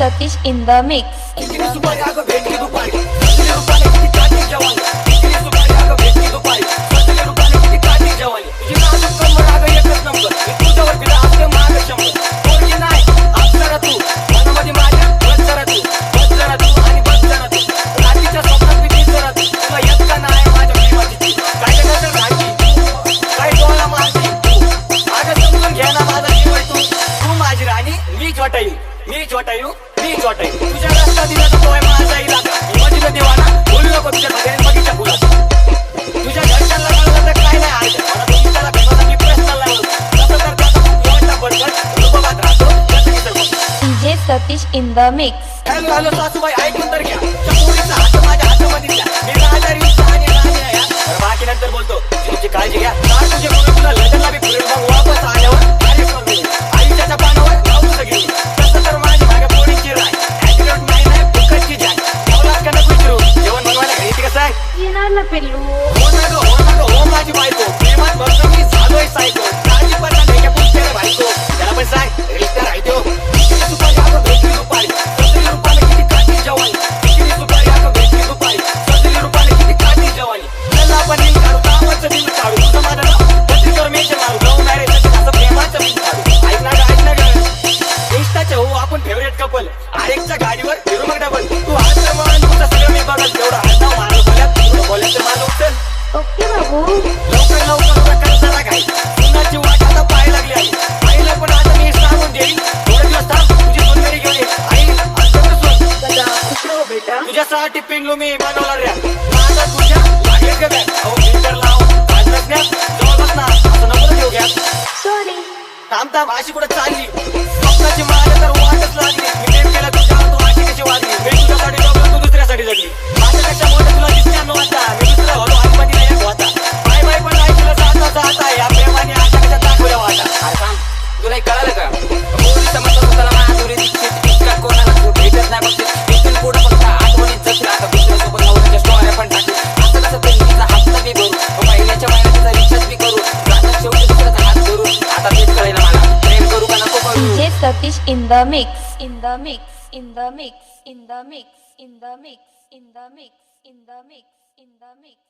Satish in the mix. मी छोटाई तुझ्या रस्ता दिला तर तोय माझा इलाका माझी देवाना बोलू नको तुझ्या घरी बगीच्या फुलात तुझ्या घरच्यांना कळलं तर काय नाही आहे मला तुम्ही त्याला भेटण्यासाठी प्रश्न लावला तसं तर त्याचा खूप मोठा बडबड लोकबात राहतो DJ Satish in the mix. Hello hello सासूबाई ऐकून तर घ्या चकोरीचा हात माझ्या हातामध्ये द्या मी राजारी आणि राणी आहे बाकी नंतर बोलतो तुझी काळजी घ्या तुझे गुरु तुला लंडनला बी फिरून मग वापस आल्यावर कार्य करू आयुष्याच्या पानावर लावू सगळी तसं तर माझी मागे पोळीची राय ऍटिट्यूड नाही नाही फुकटची जाय जेवलात का नको विचारू जेवण बनवायला घरी येते कसं आहे येणार ना पिल्लू. हो ना गं हो माझी बायको प्रेमात बघतो मी झालोय सायको काळजी पण ना घ्या पुढच्या बायको त्याला पण सांग रिश्ता राहतो दुपारी आपण भेटली दुपारी 70 रुपयाला किती काठी जवानी किती दुपारी आपण भेटली दुपारी 70 रुपयाला किती काठी जवानी चला आपण बिल काढू कामाचं बिल काढू तुझं माझं नाव पत्रिकेवर मेन्शन मारू लव्ह मॅरेजचं असं प्रेमाचं बिल काढू ऐक ना गं इंस्टाचे हो आपण फेवरेट कपल आरेकच्या गाडीवर फिरू मग डबल तू हात तर म्हणून तुझं सगळं मी बघल तेवढं हात नाव मारू बोलत माझं उचल ओके बाबू. लवकर करताना काय कुणाची वाट आता पाहायला लागली आई आईला पण आता मी सांगून देईल थोडे दिवस थांब तुझी सोनगडी घेऊन ये आई बेटा तुझ्यासाठी पिंगलू मी बनवला रे माझा तुझ्या लागेल का बॅग अहो फिल्टर लाव आज नसण्यात जवळ बस ना असं नको देऊ घ्या सॉरी. थांब अशी कुठे चालली स्वप्नाची माझ्या तर वाटच लागली मी प्रेम केलं तुझ्यावर तू अशी कशी वागली मी तुझ्यासाठी जगलो तू दुसऱ्यासाठी जगली माझ्यापेक्षा मोठं तुला दिसल्या नव्हता मी दुसरा होतो आणि मध्ये एक होता बाय पण ऐकलं जाता या प्रेमाने आशा कशा दाखवल्या वाटा सांग तुला कळालं का समजतो स्वतःला माधुरी दीक्षित इतका कोणाला भेटत नाही बघ इथून पुढे फक्त आठवणीत जसं आता दुसऱ्यासोबत नवऱ्याच्या स्टोऱ्या पण टाकू असं कसं तरी तिचा हप्ता बी भरू महिन्याच्या तिचा रिचार्ज बी करू आता शेवटी दुसऱ्याचा हात धरून आता तेच कळेल मला प्रेम करू का नको करू DJ Satish in the mix. In the mix. In the mix. In the mix. In the mix. In the mix. In the mix. In the mix.